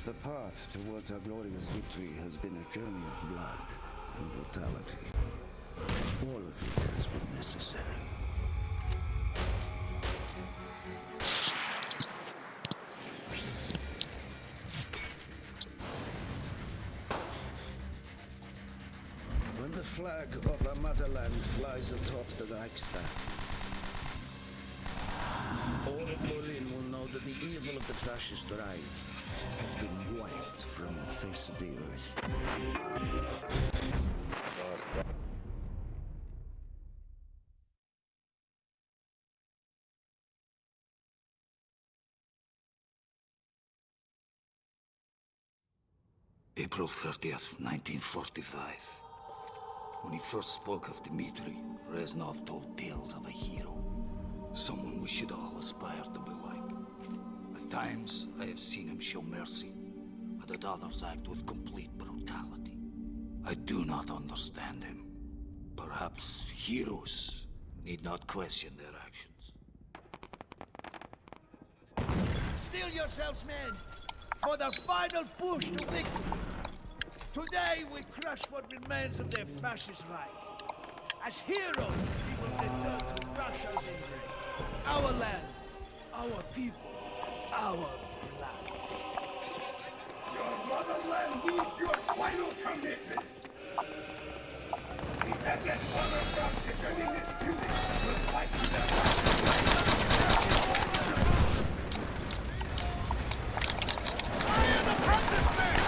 The path towards our glorious victory has been a journey of blood and brutality. All of it has been necessary. When the flag of the motherland flies atop the Reichstag, all of Berlin will know that the evil of the fascist Reich has been wiped from the face of the earth. April 30th, 1945. When he first spoke of Dmitri, Reznov told tales of a hero. Someone we should all aspire to be like. At times, I have seen him show mercy, but at others act with complete brutality. I do not understand him. Perhaps heroes need not question their actions. Steel yourselves, men, for the final push to victory. Today we crush what remains of their fascist Reich. As heroes, we will return to Russia's embrace. Our land, our people, our blood. Your motherland needs your final commitment. The SS Motherland defending its unit will fight to the last. Fire the Princess men!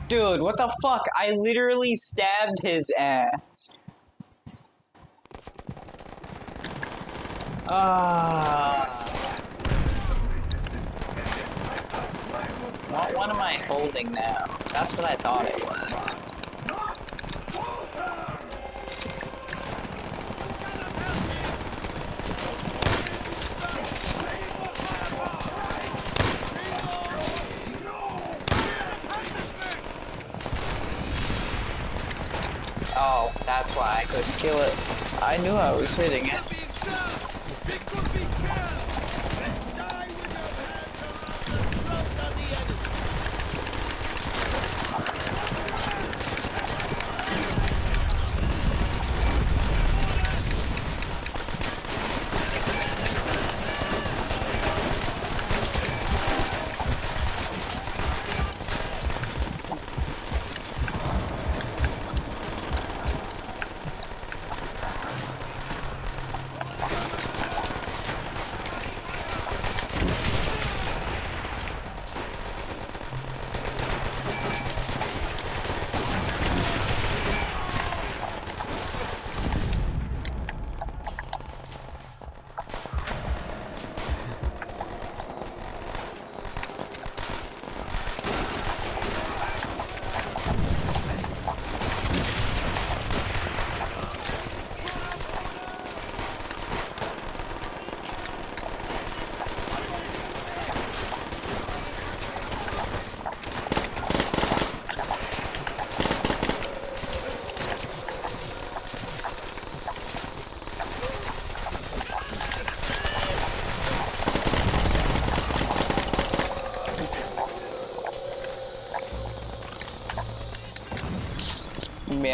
Dude, what the fuck? I literally stabbed his ass. What am I holding now? That's what I thought it was. Oh, that's why I couldn't kill it. I knew I was hitting it.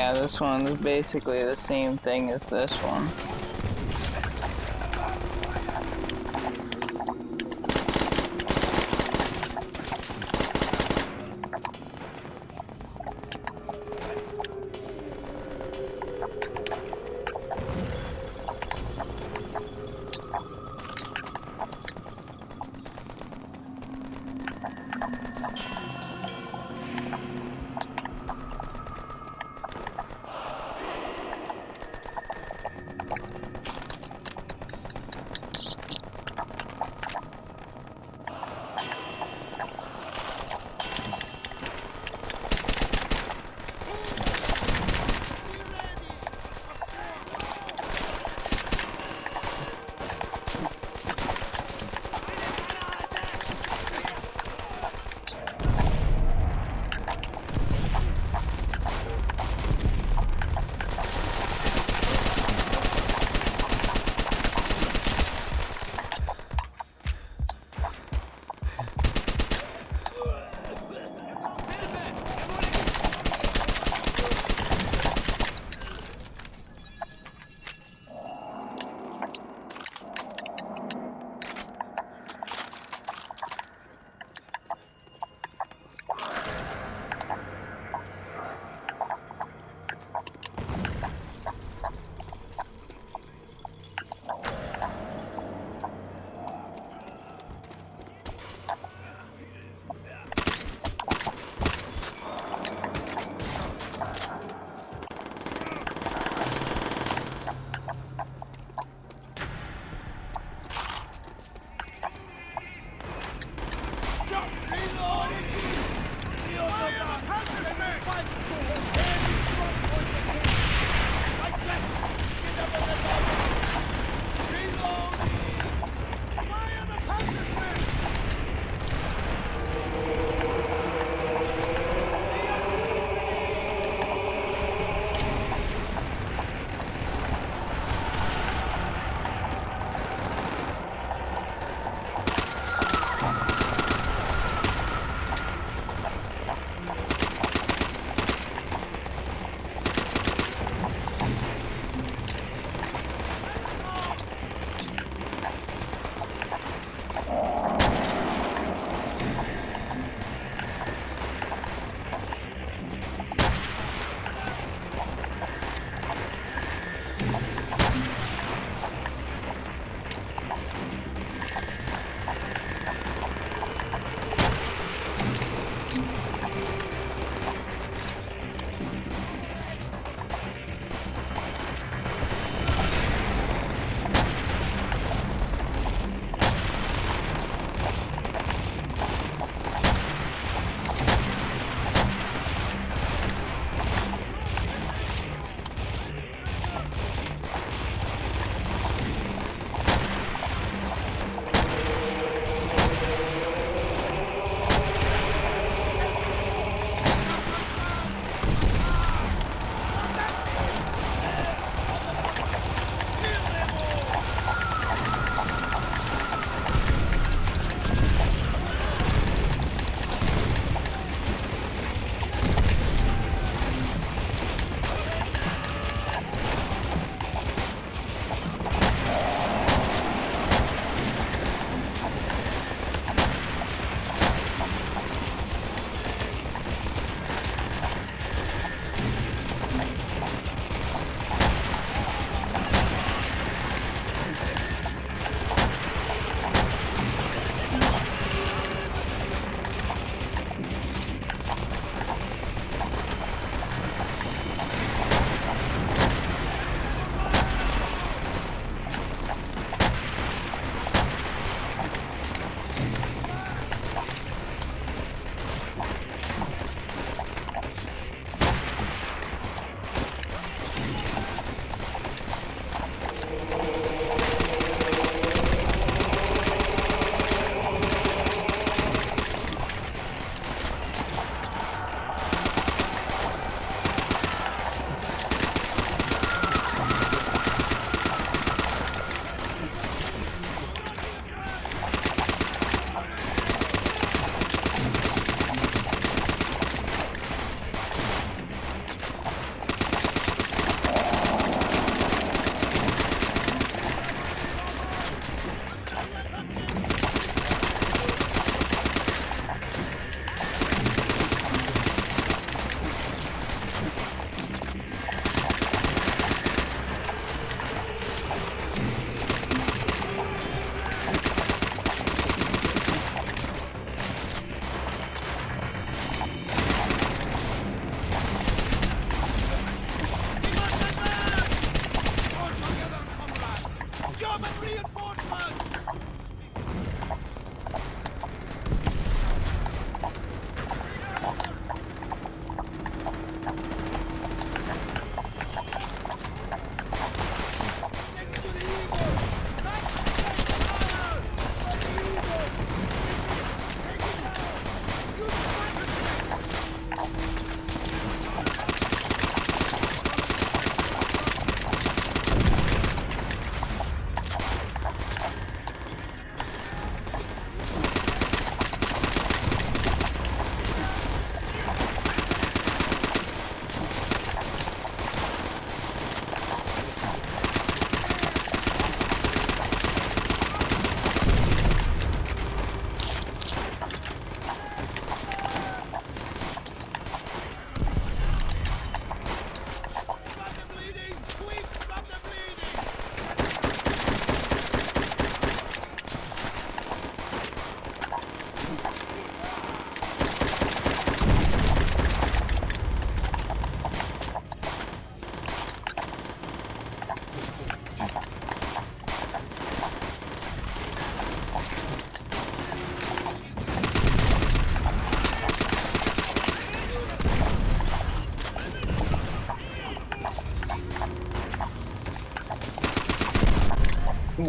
yeah, this one's basically the same thing as this one.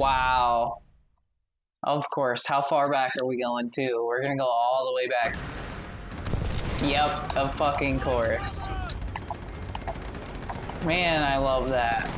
Wow. Of course. How far back are we going to? We're gonna go all the way back. Yep, of fucking course. Man, I love that.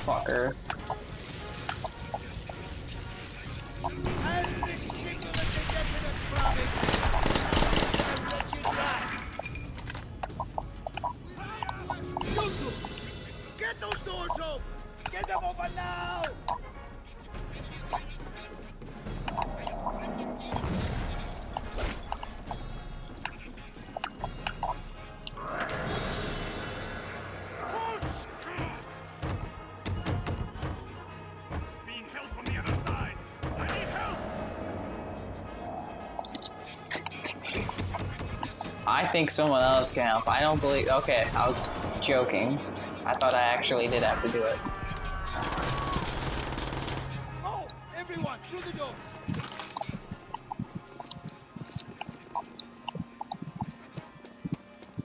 Fucker. Get those doors open! Get them open now! Being held from the other side. I need help. I think someone else can help. I don't believe. Okay, I was joking. I thought I actually did have to do it. Oh, everyone, through the doors!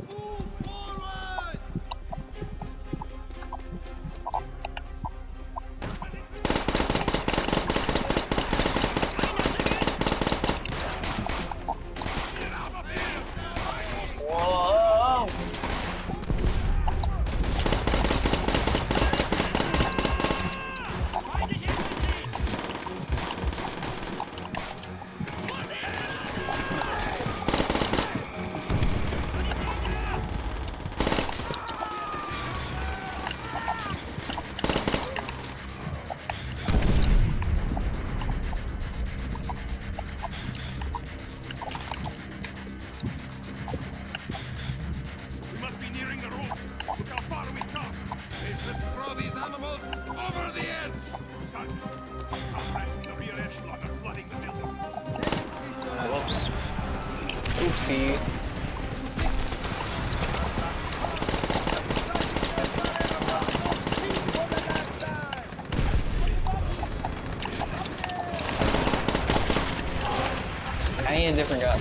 Move forward! Whoa! We must be nearing the roof. Look how far we've come. They should throw these animals over the edge. Son, compress the rear echelon are flooding the building. Whoops. Oopsie. I need a different gun.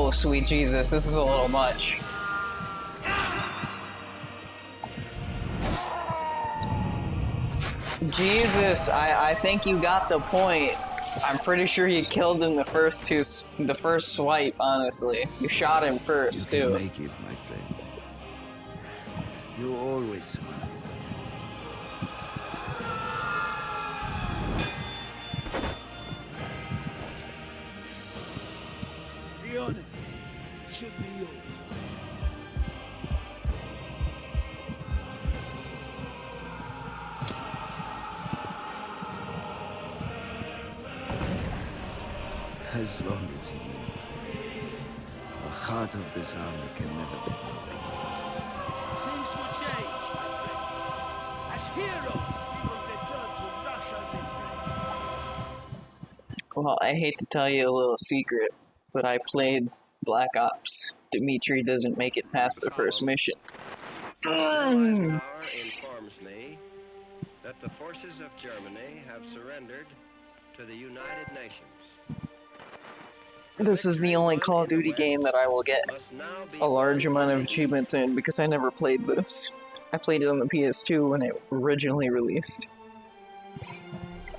Oh, sweet Jesus, this is a little much. Jesus, I think you got the point. I'm pretty sure you killed him the first swipe, honestly. You shot him first, You can too. make it, my friend. You always smile. The honor should be yours. As long as you live, the heart of this army can never be broken. Things will change, my friend. As heroes, we will return to Russia's embrace. Well, I hate to tell you a little secret, but I played Black Ops. Dmitri doesn't make it past the first mission. Eisenhower informs me that the forces of Germany have surrendered to the United Nations. This is the only Call of Duty game that I will get Must now be a large amount of achievements in because I never played this. I played it on the PS2 when it originally released.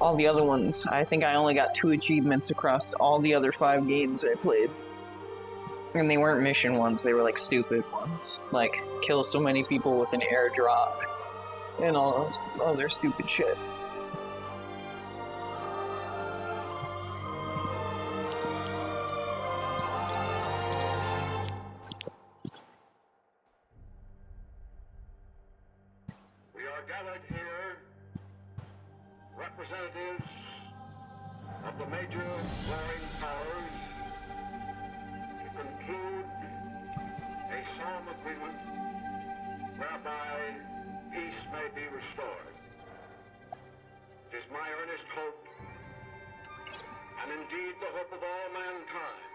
All the other ones, I think I only got 2 achievements across all the other 5 games I played. And they weren't mission ones, they were like stupid ones. Like, kill so many people with an airdrop. And all those other stupid shit. We are gathered here, representatives of the major warring powers, to conclude a solemn agreement whereby peace may be restored. It is my earnest hope, and indeed the hope of all mankind,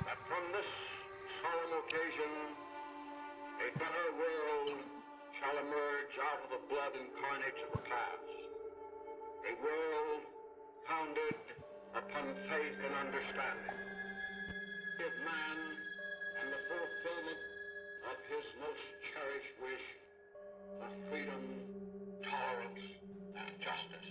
that from this solemn occasion a better world shall emerge out of the blood and carnage of the past. A world founded upon faith and understanding. Of man and the fulfillment of his most cherished wish for freedom, tolerance, and justice.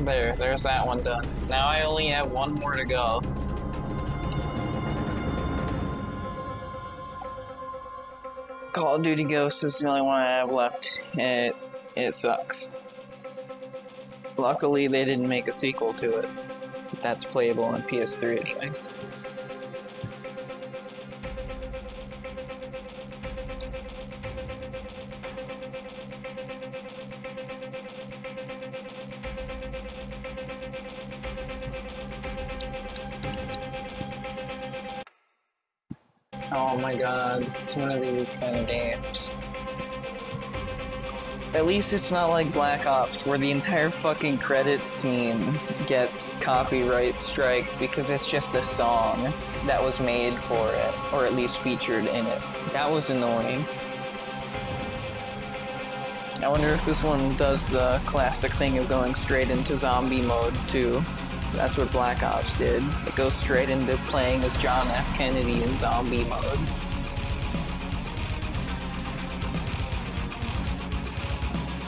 There's that one done. Now I only have 1 more to go. Call of Duty Ghosts is the only one I have left. It sucks. Luckily, they didn't make a sequel to it. That's playable on PS3 anyways. Oh my god, it's one of these kind of games. At least it's not like Black Ops, where the entire fucking credits scene gets copyright striked because it's just a song that was made for it, or at least featured in it. That was annoying. I wonder if this one does the classic thing of going straight into zombie mode too. That's what Black Ops did. It goes straight into playing as John F. Kennedy in zombie mode.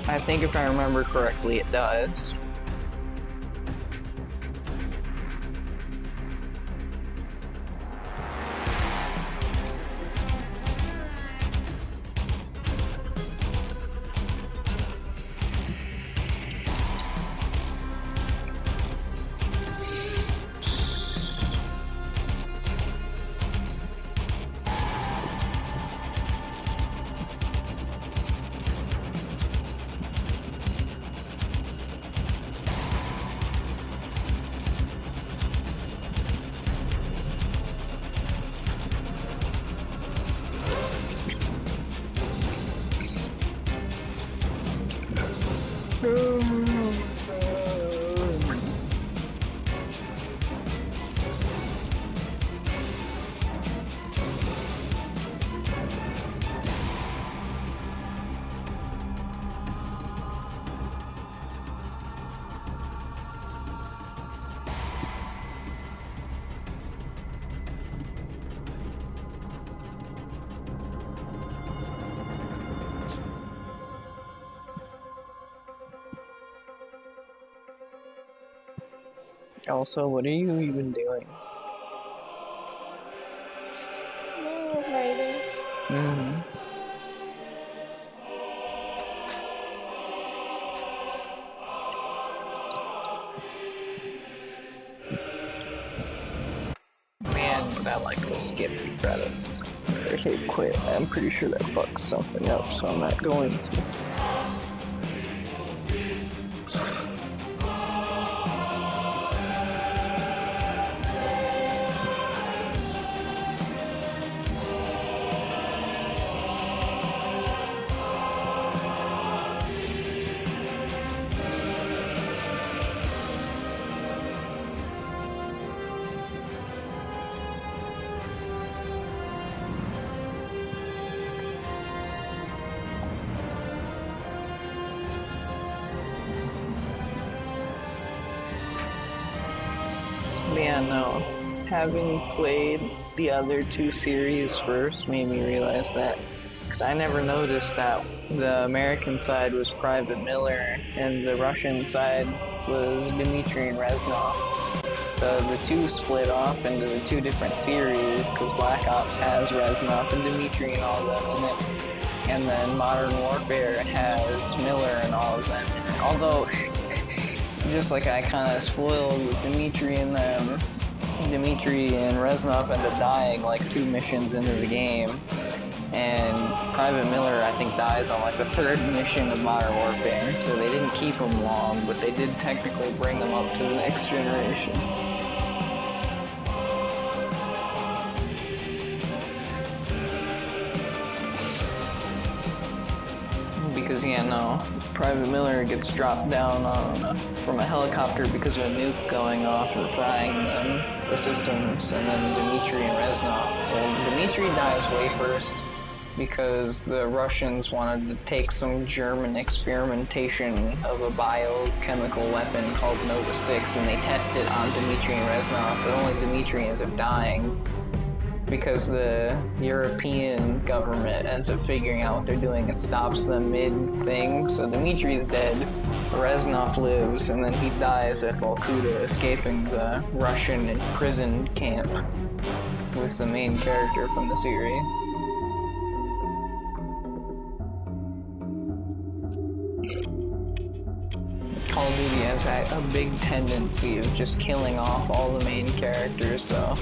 I think if I remember correctly, it does. Also, what are you even doing? Writing. Mm-hmm. Man, I like to skip the credits. If I hit quit, I'm pretty sure that fucks something up, so I'm not going to. Yeah, no. Having played the other two series first made me realize that. Because I never noticed that the American side was Private Miller and the Russian side was Dmitry and Reznov. The two split off into the two different series because Black Ops has Reznov and Dmitry and all of them in it. And then Modern Warfare has Miller and all of them. Although, just like I kind of spoiled with Dmitry and them, Dmitry and Reznov ended up dying like 2 missions into the game. And Private Miller, I think, dies on like the 3rd mission of Modern Warfare. So they didn't keep him long, but they did technically bring him up to the next generation. Because, yeah, no, Private Miller gets dropped down on, from a helicopter because of a nuke going off or frying the systems, and then Dmitry and Reznov. And Dmitry dies way first because the Russians wanted to take some German experimentation of a biochemical weapon called Nova 6, and they test it on Dmitry and Reznov, but only Dmitry ends up dying. Because the European government ends up figuring out what they're doing and stops them mid-thing. So Dimitri's dead, Reznov lives, and then he dies at Volkuta, escaping the Russian prison camp with the main character from the series. Call of Duty has a big tendency of just killing off all the main characters, though.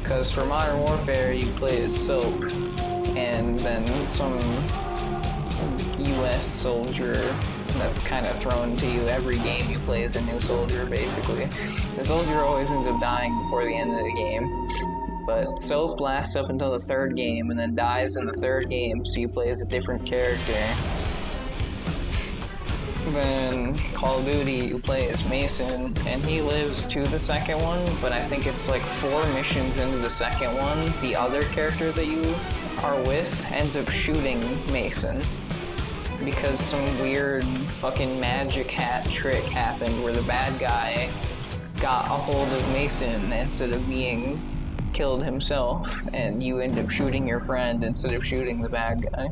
Because for Modern Warfare, you play as Soap, and then some US soldier that's kind of thrown to you every game you play as a new soldier, basically. The soldier always ends up dying before the end of the game, but Soap lasts up until the 3rd game, and then dies in the 3rd game, so you play as a different character. Then Call of Duty, you play as Mason, and he lives to the 2nd one, but I think it's like 4 missions into the 2nd one, the other character that you are with ends up shooting Mason. Because some weird fucking magic hat trick happened where the bad guy got a hold of Mason instead of being killed himself, and you end up shooting your friend instead of shooting the bad guy.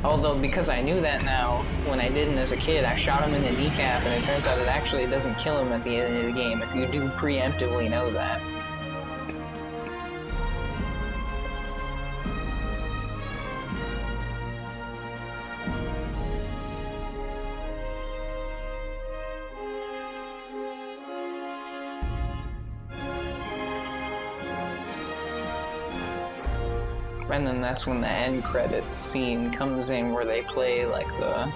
Although, because I knew that now, when I didn't as a kid, I shot him in the kneecap, and it turns out it actually doesn't kill him at the end of the game if you do preemptively know that. And then that's when the end credits scene comes in where they play like the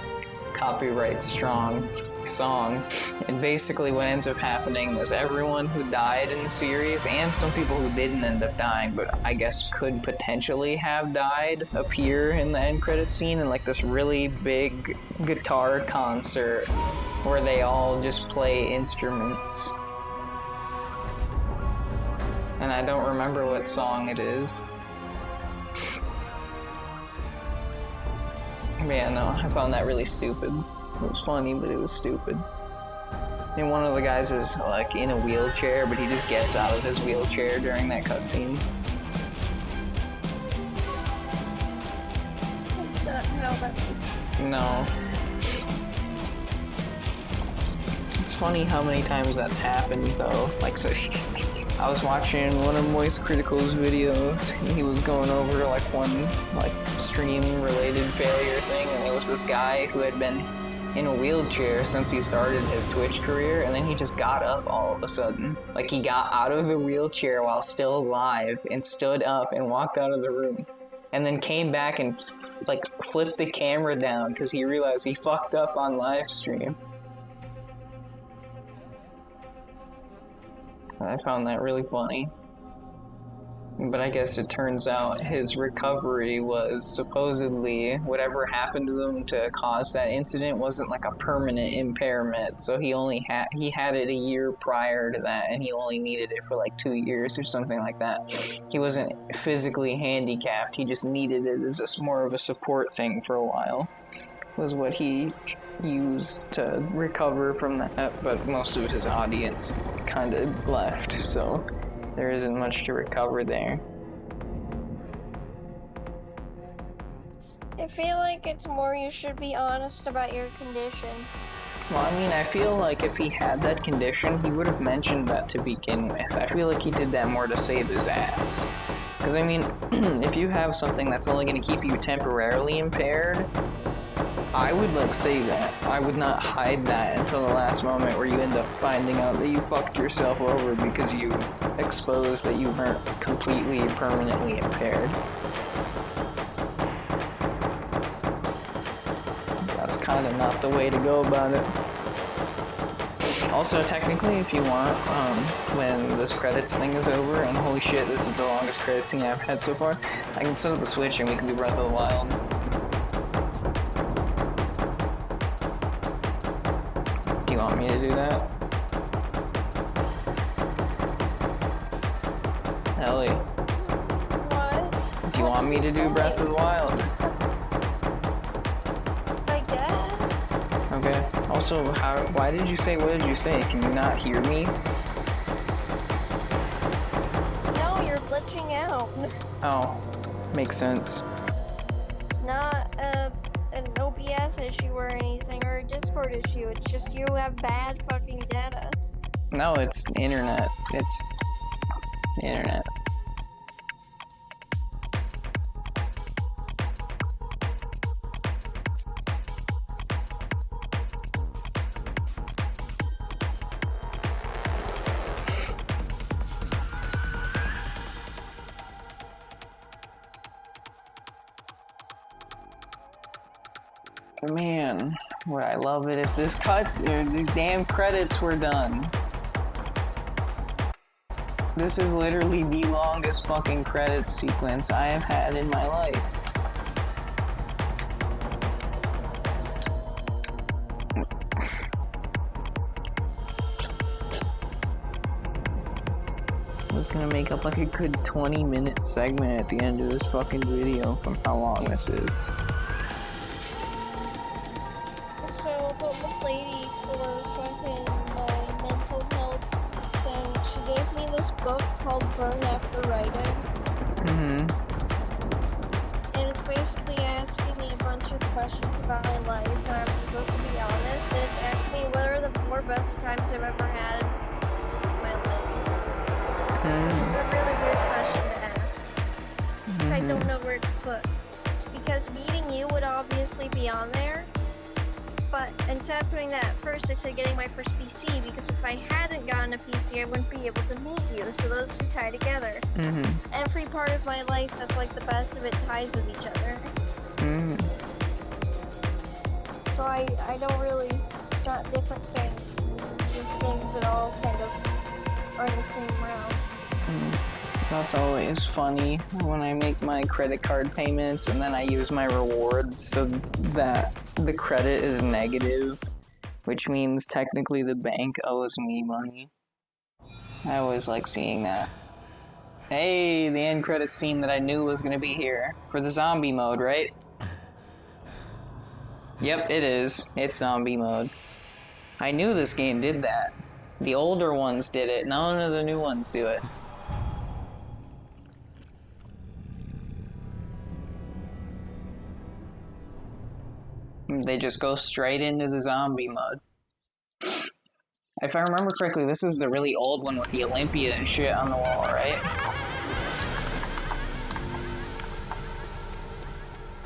copyright strong song. And basically what ends up happening is everyone who died in the series, and some people who didn't end up dying, but I guess could potentially have died, appear in the end credits scene in like this really big guitar concert where they all just play instruments. And I don't remember what song it is. But yeah, no, I found that really stupid. It was funny, but it was stupid. And one of the guys is like in a wheelchair, but he just gets out of his wheelchair during that cutscene. No. It's funny how many times that's happened, though. Like, so I was watching one of Moist Critical's videos, and he was going over like one like stream-related failure thing, and there was this guy who had been in a wheelchair since he started his Twitch career, and then he just got up all of a sudden. Like, he got out of the wheelchair while still alive, and stood up and walked out of the room. And then came back and like flipped the camera down because he realized he fucked up on live stream. I found that really funny. But I guess it turns out his recovery was supposedly whatever happened to them to cause that incident wasn't like a permanent impairment. So he had it a year prior to that, and he only needed it for like 2 years or something like that. He wasn't physically handicapped. He just needed it as more of a support thing for a while. Was what he used to recover from that, but most of his audience kind of left, so there isn't much to recover there. I feel like it's more you should be honest about your condition. Well, I mean, I feel like if he had that condition, he would have mentioned that to begin with. I feel like he did that more to save his ass. Because, I mean, if you have something that's only going to keep you temporarily impaired, I would, like, say that. I would not hide that until the last moment where you end up finding out that you fucked yourself over because you exposed that you weren't completely, permanently impaired. That's kind of not the way to go about it. Also, technically, if you want, when this credits thing is over, and holy shit, this is the longest credits scene I've had so far, I can set up the Switch and we can do Breath of the Wild. Do you want me to do that? Ellie, What? do you want me to do Breath of the Wild? I guess. Okay. Also, why did you say, what did you say? Can you not hear me? No, you're glitching out. Oh, makes sense. It's not an OBS issue or anything, or a Discord issue. It's just you have bad fucking data. No, it's internet. It's the internet. Man, would I love it if these damn credits were done. This is literally the longest fucking credits sequence I have had in my life. This is gonna make up like a good 20-minute segment at the end of this fucking video from how long this is. So the lady for fucking my mental health thing, she gave me this book called Burn After Writing. Mm-hmm. And it's basically asking me a bunch of questions about my life, and I'm supposed to be honest, and it's asking me what are the 4 best times I've ever had in my life. This is a really weird question to ask, because I don't know where to put. Because meeting you would obviously be on there, but instead of putting that at first, I said getting my first PC, because if I hadn't gotten a PC, I wouldn't be able to meet you, so those two tie together. Every part of my life that's like the best of it ties with each other. So I don't really It's not different things. It's just things that all kind of are in the same realm. That's always funny when I make my credit card payments and then I use my rewards so that the credit is negative, which means technically the bank owes me money. I always like seeing that. Hey, the end credit scene that I knew was gonna be here for the zombie mode, right? Yep, it is. It's zombie mode. I knew this game did that. The older ones did it, none of the new ones do it. They just go straight into the zombie mode. If I remember correctly, this is the really old one with the Olympia and shit on the wall, right?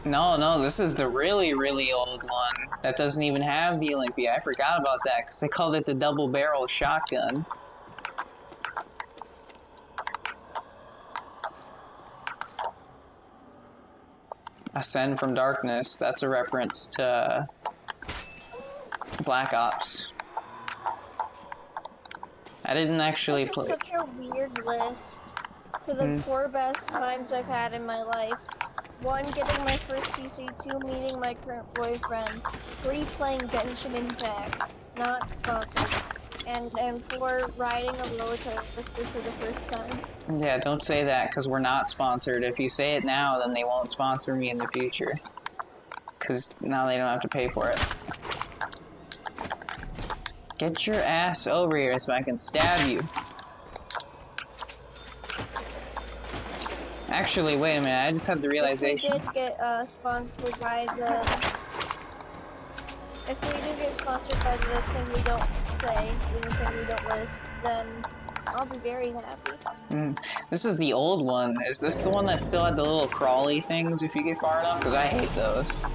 No, this is the really, really old one that doesn't even have the Olympia. I forgot about that because they called it the double barrel shotgun. Ascend from Darkness, that's a reference to Black Ops. I didn't actually This play. is such a weird list for the 4 best times I've had in my life. 1, getting my first PC. 2, meeting my current boyfriend. 3, playing Genshin Impact, not sponsored. And 4, riding a roller coaster for the first time. Yeah, don't say that because we're not sponsored. If you say it now, then they won't sponsor me in the future. Because now they don't have to pay for it. Get your ass over here so I can stab you. Actually, wait a minute, I just had the realization. If we did get sponsored by the... If we do get sponsored by the thing we don't say, the thing we don't list, then I'll be very happy. This is the old one. Is this the one that still had the little crawly things if you get far enough? Because I hate those.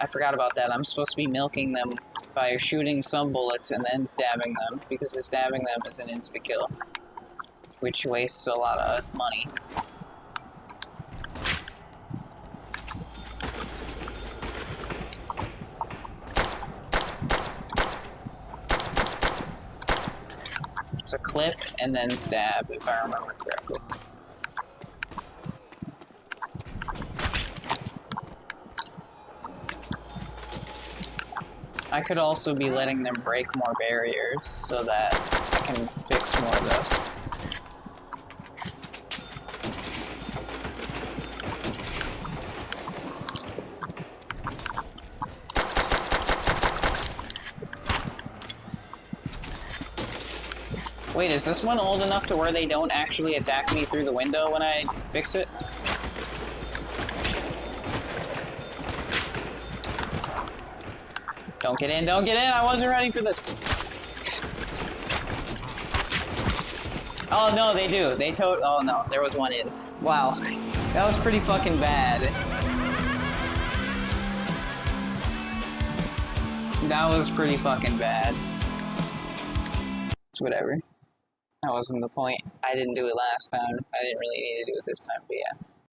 I forgot about that. I'm supposed to be milking them by shooting some bullets and then stabbing them, because the stabbing them is an insta-kill, which wastes a lot of money. It's a clip and then stab, if I remember correctly. I could also be letting them break more barriers so that I can fix more of those. Wait, is this one old enough to where they don't actually attack me through the window when I fix it? Don't get in, don't get in! I wasn't ready for this! Oh no, they do. They oh no, there was one in. Wow. That was pretty fucking bad. That was pretty fucking bad. It's whatever. That wasn't the point. I didn't do it last time. I didn't really need to do it this time, but yeah.